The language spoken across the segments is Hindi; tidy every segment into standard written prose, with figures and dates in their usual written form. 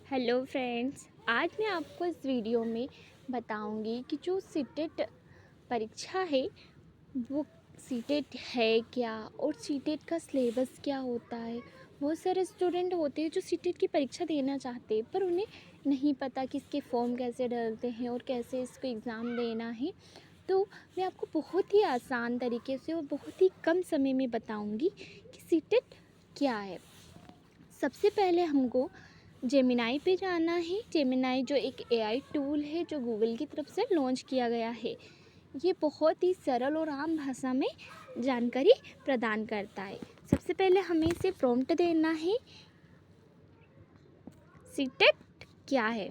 हेलो फ्रेंड्स, आज मैं आपको इस वीडियो में बताऊंगी कि जो सीटेट परीक्षा है वो सीटेट है क्या और सीटेट का सिलेबस क्या होता है। बहुत सारे स्टूडेंट होते हैं जो सीटेट की परीक्षा देना चाहते हैं पर उन्हें नहीं पता कि इसके फॉर्म कैसे डलते हैं और कैसे इसको एग्ज़ाम देना है। तो मैं आपको बहुत ही आसान तरीके से और बहुत ही कम समय में बताऊंगी कि सीटेट क्या है। सबसे पहले हमको जेमिनाई पे जाना है। जेमिनाई जो एक एआई टूल है जो गूगल की तरफ से लॉन्च किया गया है। ये बहुत ही सरल और आम भाषा में जानकारी प्रदान करता है। सबसे पहले हमें इसे प्रॉम्प्ट देना है, सीटेट क्या है।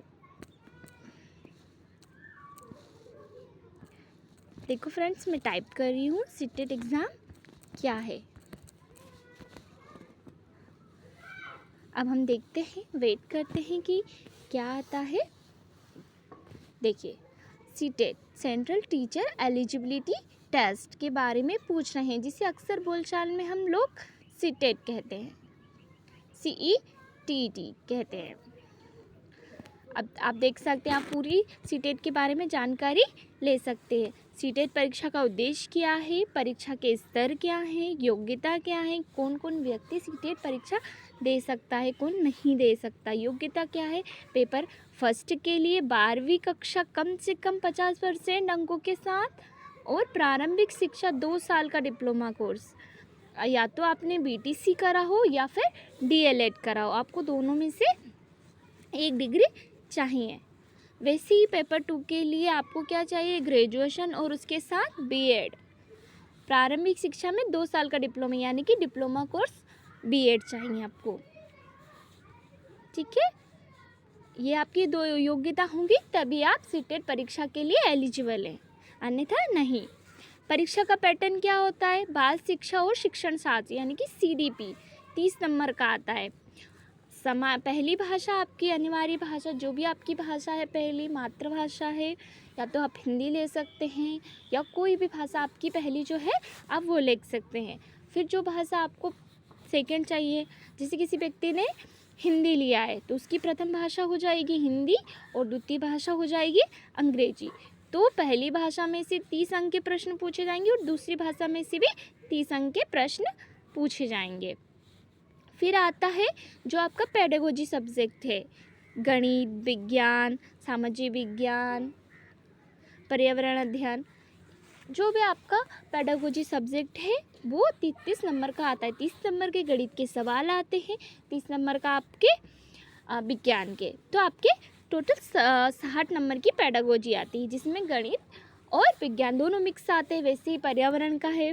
देखो फ्रेंड्स, मैं टाइप कर रही हूँ सीटेट एग्ज़ाम क्या है। अब हम देखते हैं, वेट करते हैं कि क्या आता है। देखिए, CTET central teacher eligibility test के बारे में पूछ रहे हैं, जिसे अक्सर बोलचाल में हम लोग सीटेट कहते हैं, CETT कहते हैं। अब आप देख सकते हैं, आप पूरी सीटेट के बारे में जानकारी ले सकते हैं। सीटेट परीक्षा का उद्देश्य क्या है, परीक्षा के स्तर क्या हैं, योग्यता क्या है, कौन कौन व्यक्ति सीटेट परीक्षा दे सकता है, कौन नहीं दे सकता। योग्यता क्या है, पेपर फर्स्ट के लिए 12वीं कक्षा कम से कम 50% अंकों के साथ और प्रारंभिक शिक्षा 2 साल का डिप्लोमा कोर्स, या तो आपने BTC करा हो या फिर DLED करा हो, आपको दोनों में से एक डिग्री चाहिए। वैसे ही पेपर 2 के लिए आपको क्या चाहिए, ग्रेजुएशन और उसके साथ BEd। प्रारंभिक शिक्षा में 2 साल का डिप्लोमा यानी कि डिप्लोमा कोर्स BEd चाहिए आपको। ठीक है, ये आपकी 2 योग्यता होंगी तभी आप सीटेट परीक्षा के लिए एलिजिबल हैं, अन्यथा नहीं। परीक्षा का पैटर्न क्या होता है, बाल शिक्षा और शिक्षण शास्त्र यानी कि CDP 30 नंबर का आता है। पहली भाषा आपकी अनिवार्य भाषा, जो भी आपकी भाषा है, पहली मातृभाषा है, या तो आप हिंदी ले सकते हैं या कोई भी भाषा आपकी पहली जो है आप वो ले सकते हैं। फिर जो भाषा आपको सेकंड चाहिए, जैसे किसी व्यक्ति ने हिंदी लिया है तो उसकी प्रथम भाषा हो जाएगी हिंदी और द्वितीय भाषा हो जाएगी अंग्रेजी। तो पहली भाषा में से 30 अंक के प्रश्न पूछे जाएंगे और दूसरी भाषा में से भी 30 अंक के प्रश्न पूछे जाएंगे। फिर आता है जो आपका पेडागोजी सब्जेक्ट है, गणित, विज्ञान, सामाजिक विज्ञान, पर्यावरण अध्ययन। जो भी आपका पेडागोजी सब्जेक्ट है वो 33 नंबर का आता है। 30 नंबर के गणित के सवाल आते हैं, 30 नंबर का आपके विज्ञान के। तो आपके टोटल 60 नंबर की पेडागोजी आती है, जिसमें गणित और विज्ञान दोनों मिक्स आते हैं। वैसे ही पर्यावरण का है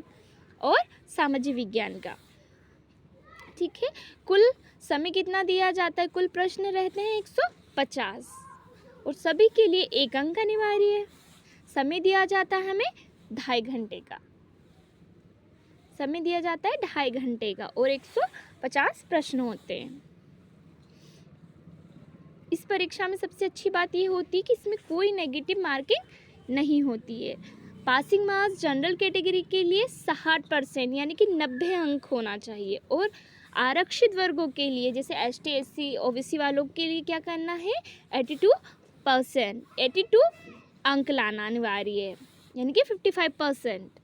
और सामाजिक विज्ञान का। ठीक है, कुल समय कितना दिया जाता है, कुल प्रश्न रहते हैं 150 और सभी के लिए 1 अंक अनिवार्य है। समय दिया जाता है हमें 2.5 घंटे का, समय दिया जाता है 2.5 घंटे का और 150 प्रश्न होते हैं। इस परीक्षा में सबसे अच्छी बात ये होती है कि इसमें कोई नेगेटिव मार्किंग नहीं होती है। पासिंग मार्क्स जनरल कैटेगरी के लिए 60% यानी कि 90 अंक होना चाहिए और आरक्षित वर्गों के लिए जैसे ST SC OBC वालों के लिए क्या करना है, 82 अंक लाना अनिवार्य है, यानी कि 55%।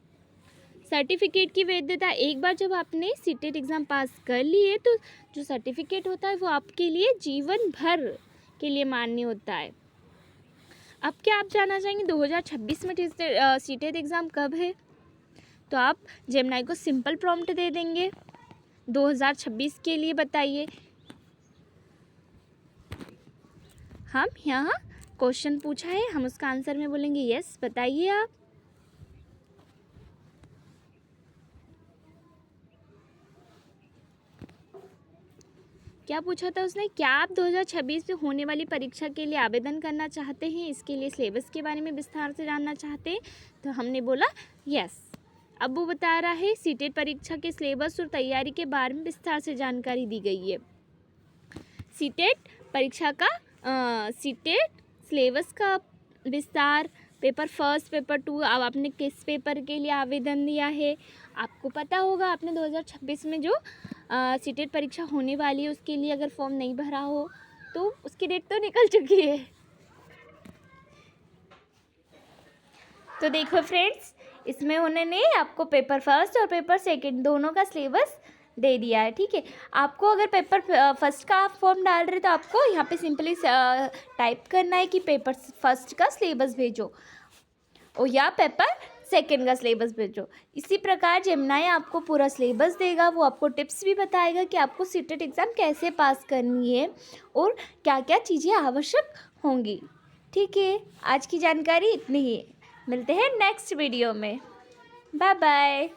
सर्टिफिकेट की वैधता, एक बार जब आपने सीटेट एग्ज़ाम पास कर लिए तो जो सर्टिफिकेट होता है वो आपके लिए जीवन भर के लिए मान्य होता है। अब क्या आप जानना चाहेंगे 2026 में सीटेट एग्ज़ाम कब है? तो आप जेमिनाई को सिंपल प्रॉम्प्ट दे देंगे 2026 के लिए बताइए। हम यहाँ क्वेश्चन पूछा है, हम उसका आंसर में बोलेंगे यस, बताइए आप। क्या पूछा था उसने, क्या आप 2026 में होने वाली परीक्षा के लिए आवेदन करना चाहते हैं, इसके लिए सिलेबस के बारे में विस्तार से जानना चाहते हैं? तो हमने बोला यस। अब वो बता रहा है सीटेट परीक्षा के सिलेबस और तैयारी के बारे में विस्तार से जानकारी दी गई है। सीटेट परीक्षा का सीटेट सिलेबस का विस्तार, पेपर फर्स्ट, पेपर 2, अब आपने किस पेपर के लिए आवेदन दिया है आपको पता होगा। आपने 2026 में जो सीटेट परीक्षा होने वाली है उसके लिए अगर फॉर्म नहीं भरा हो तो उसकी डेट तो निकल चुकी है। तो देखो फ्रेंड्स, इसमें उन्होंने आपको पेपर फर्स्ट और पेपर सेकंड दोनों का सिलेबस दे दिया है, ठीक है। आपको अगर पेपर फर्स्ट का आप फॉर्म डाल रहे तो आपको यहाँ पे सिंपली टाइप करना है कि पेपर फर्स्ट का सिलेबस भेजो और या पेपर सेकंड का सिलेबस भेजो। इसी प्रकार जेमिनी आपको पूरा सिलेबस देगा, वो आपको टिप्स भी बताएगा कि आपको सीटेट एग्ज़ाम कैसे पास करनी है और क्या क्या चीज़ें आवश्यक होंगी, ठीक है। आज की जानकारी इतनी ही, मिलते हैं नेक्स्ट वीडियो में। Bye bye.